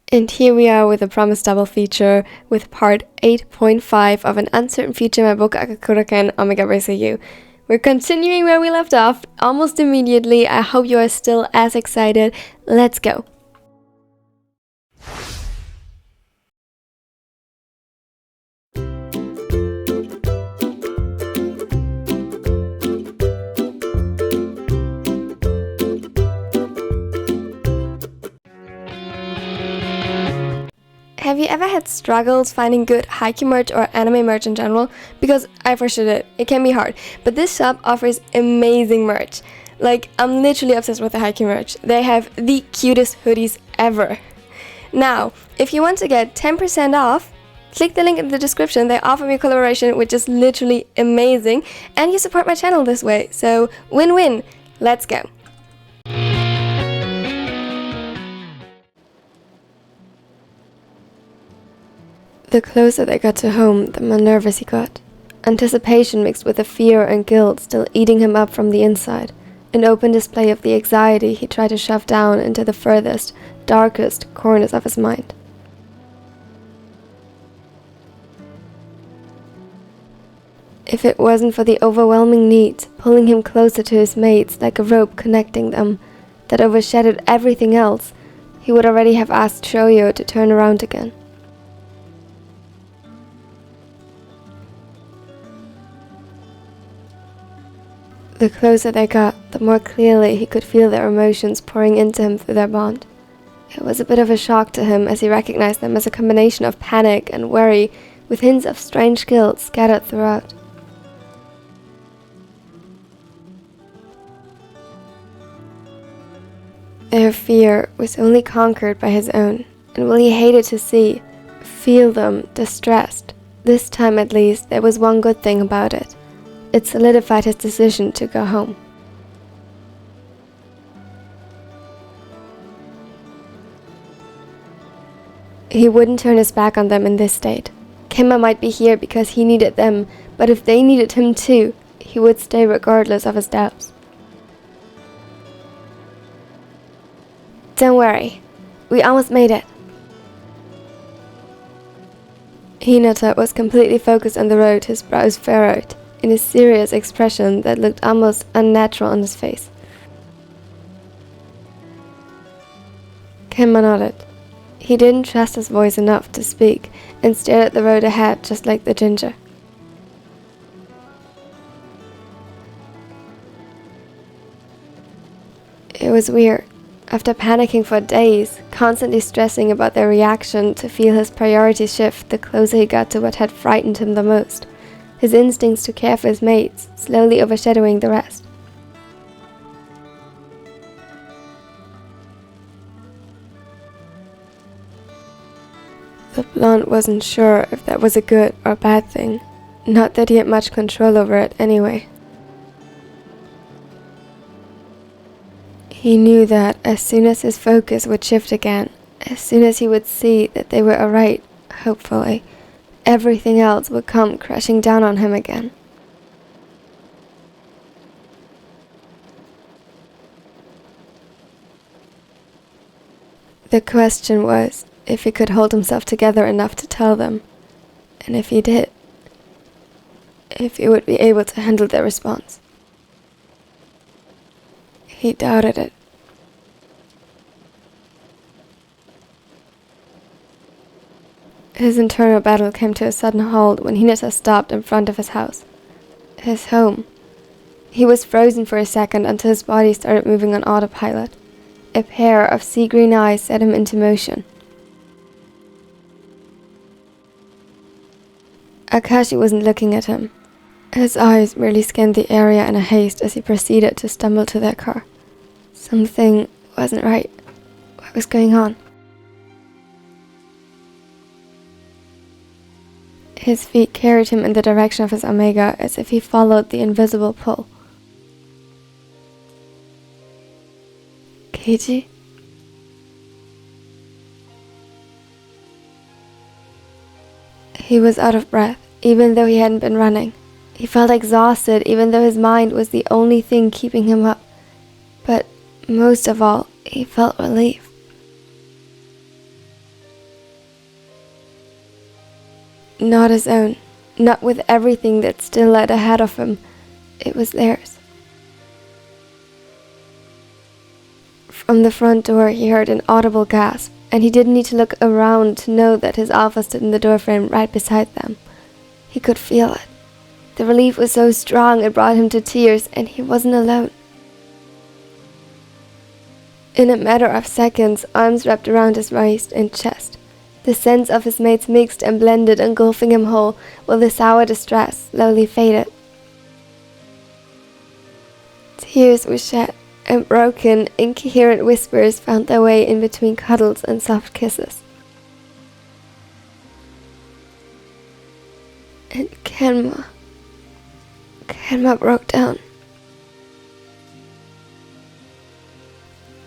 And here we are with a promised double feature with part 8.5 of an uncertain future in my BokuAkaKuroKen Omega Haikyuu. We're continuing where we left off almost immediately. I hope you are still as excited. Let's go. Have you ever had struggles finding good Haikyuu merch or anime merch in general? Because I for sure did. It can be hard. But this shop offers amazing merch. Like, I'm literally obsessed with the Haikyuu merch. They have the cutest hoodies ever. Now, if you want to get 10% off, click the link in the description. They offer me a collaboration, which is literally amazing. And you support my channel this way. So, win-win. Let's go. The closer they got to home, the more nervous he got. Anticipation mixed with the fear and guilt still eating him up from the inside. An open display of the anxiety he tried to shove down into the furthest, darkest corners of his mind. If it wasn't for the overwhelming need pulling him closer to his mates like a rope connecting them, that overshadowed everything else, he would already have asked Shoyo to turn around again. The closer they got, the more clearly he could feel their emotions pouring into him through their bond. It was a bit of a shock to him as he recognized them as a combination of panic and worry, with hints of strange guilt scattered throughout. Their fear was only conquered by his own, and while he hated to feel them distressed, this time at least there was one good thing about it. It solidified his decision to go home. He wouldn't turn his back on them in this state. Kenma might be here because he needed them, but if they needed him too, he would stay regardless of his doubts. Don't worry, we almost made it. Hinata was completely focused on the road, his brows furrowed, in a serious expression that looked almost unnatural on his face. Kenma nodded. He didn't trust his voice enough to speak and stared at the road ahead just like the ginger. It was weird. After panicking for days, constantly stressing about their reaction, to feel his priorities shift the closer he got to what had frightened him the most. His instincts to care for his mates, slowly overshadowing the rest. The blonde wasn't sure if that was a good or bad thing. Not that he had much control over it anyway. He knew that as soon as his focus would shift again, as soon as he would see that they were alright, hopefully, everything else would come crashing down on him again. The question was if he could hold himself together enough to tell them, and if he did, if he would be able to handle their response. He doubted it. His internal battle came to a sudden halt when Hinata stopped in front of his house. His home. He was frozen for a second until his body started moving on autopilot. A pair of sea green eyes set him into motion. Akashi wasn't looking at him. His eyes merely scanned the area in a haste as he proceeded to stumble to their car. Something wasn't right. What was going on? His feet carried him in the direction of his Omega as if he followed the invisible pull. Keiji? He was out of breath, even though he hadn't been running. He felt exhausted, even though his mind was the only thing keeping him up. But most of all, he felt relief. Not his own, not with everything that still led ahead of him. It was theirs. From the front door, he heard an audible gasp, and he didn't need to look around to know that his alpha stood in the doorframe right beside them. He could feel it. The relief was so strong it brought him to tears, and he wasn't alone. In a matter of seconds, arms wrapped around his waist and chest. The sense of his mates mixed and blended, engulfing him whole, while the sour distress slowly faded. Tears were shed, and broken, incoherent whispers found their way in between cuddles and soft kisses. And Kenma broke down.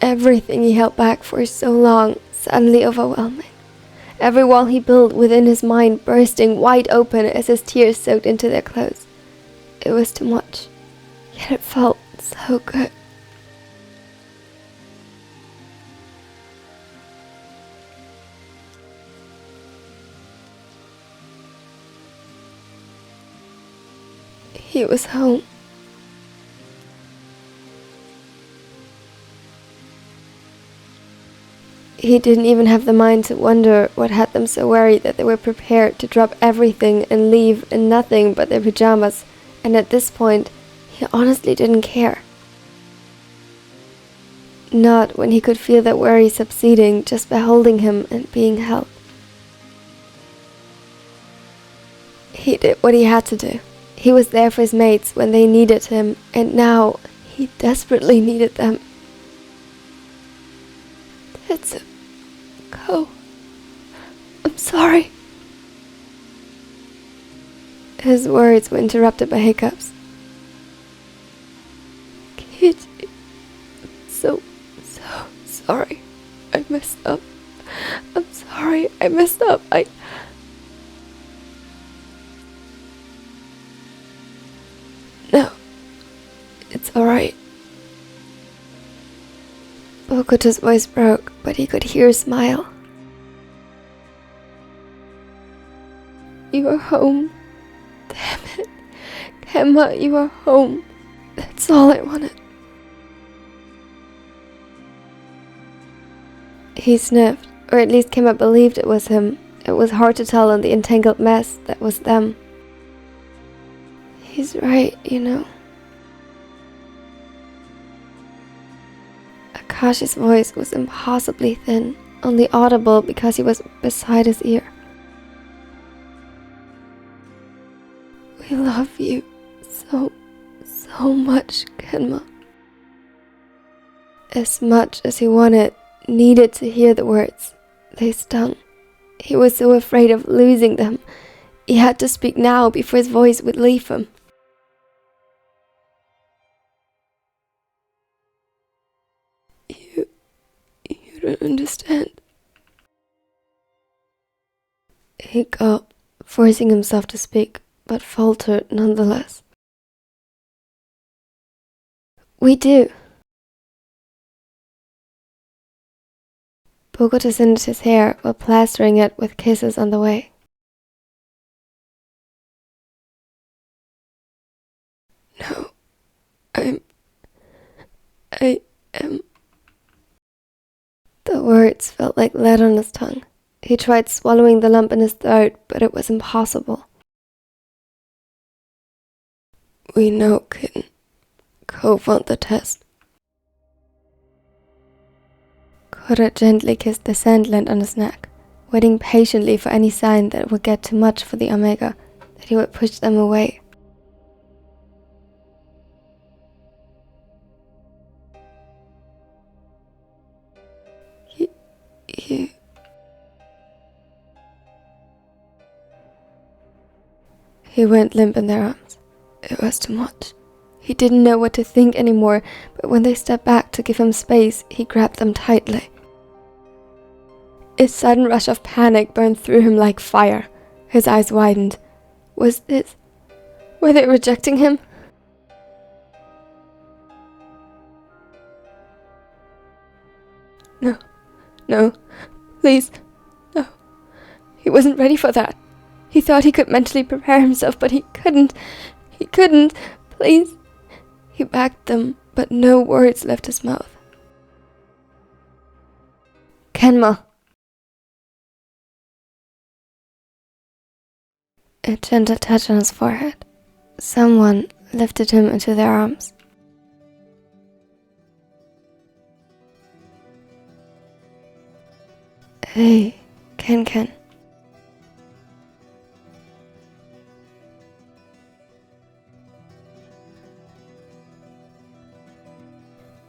Everything he held back for so long, suddenly overwhelming. Every wall he built within his mind bursting wide open as his tears soaked into their clothes. It was too much, yet it felt so good. He was home. He didn't even have the mind to wonder what had them so worried that they were prepared to drop everything and leave in nothing but their pajamas, and at this point, he honestly didn't care. Not when he could feel that worry subsiding just by holding him and being held. He did what he had to do. He was there for his mates when they needed him, and now he desperately needed them. Tetsu, go. I'm sorry. His words were interrupted by hiccups. Kichi, so sorry. I messed up. I'm sorry, I messed up. No, it's alright. Bokuto's voice broke, but he could hear a smile. You are home. Damn it. Kenma, you are home. That's all I wanted. He sniffed, or at least Kenma believed it was him. It was hard to tell in the entangled mess that was them. He's right, you know. Akashi's voice was impossibly thin, only audible because he was beside his ear. We love you so much, Kenma. As much as he needed to hear the words, they stung. He was so afraid of losing them. He had to speak now before his voice would leave him. You don't understand. He gulped, forcing himself to speak, but faltered nonetheless. We do. Bokuto singed his hair while plastering it with kisses on the way. No, I am... The words felt like lead on his tongue. He tried swallowing the lump in his throat, but it was impossible. We know, kitten. Go fund the test. Kura gently kissed the sandland on his neck, waiting patiently for any sign that it would get too much for the Omega, that he would push them away. He went limp in their arms. It was too much. He didn't know what to think anymore, but when they stepped back to give him space, he grabbed them tightly. A sudden rush of panic burned through him like fire. His eyes widened. Were they rejecting him? No, please, no. He wasn't ready for that. He thought he could mentally prepare himself, but he couldn't. He couldn't. Please. He begged them, but no words left his mouth. Kenma. A gentle touch on his forehead. Someone lifted him into their arms. Hey, Ken.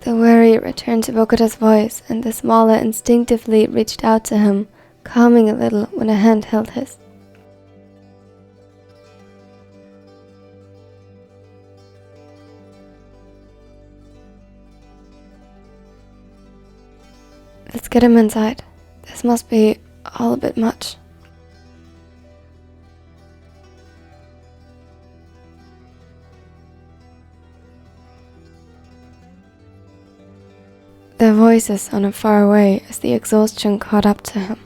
The worry returned to Bokuta's voice, and the smaller instinctively reached out to him, calming a little when a hand held his. Let's get him inside. This must be all a bit much. Their voices sounded far away as the exhaustion caught up to him.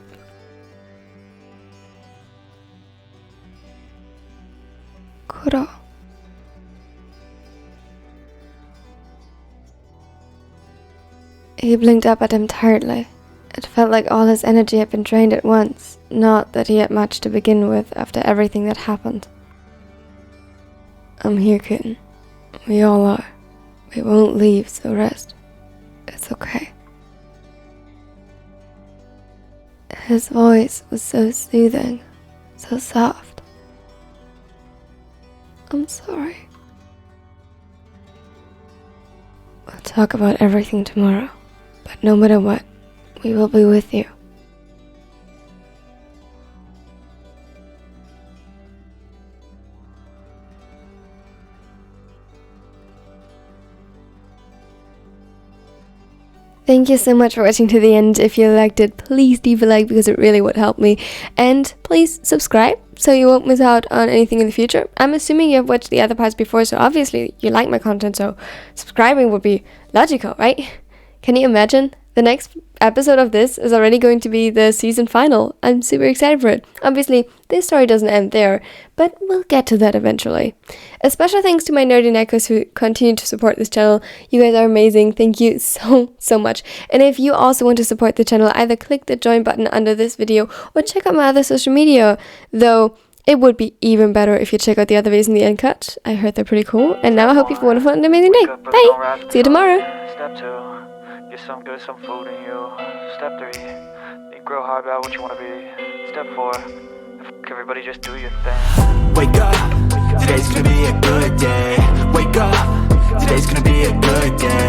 Kuro. He blinked up at him tiredly. It felt like all his energy had been drained at once, not that he had much to begin with after everything that happened. I'm here, kitten. We all are. We won't leave, so rest. It's okay. His voice was so soothing, so soft. I'm sorry. We'll talk about everything tomorrow, but no matter what, we will be with you. Thank you so much for watching to the end. If you liked it, please leave a like because it really would help me. And please subscribe so you won't miss out on anything in the future. I'm assuming you have watched the other parts before, so obviously you like my content, so subscribing would be logical, right? Can you imagine? The next episode of this is already going to be the season final. I'm super excited for it. Obviously, this story doesn't end there, but we'll get to that eventually. A special thanks to my nerdy neckos who continue to support this channel. You guys are amazing. Thank you so much. And if you also want to support the channel, either click the join button under this video or check out my other social media. Though, it would be even better if you check out the other videos in the end cut. I heard they're pretty cool. And now I hope you have a wonderful and amazing day. Bye! See you tomorrow! Step 2. Get some good, some food in you. Step 3, think real hard about what you want to be. Step 4, everybody just do your thing. Wake up, today's gonna be a good day. Wake up, today's gonna be a good day.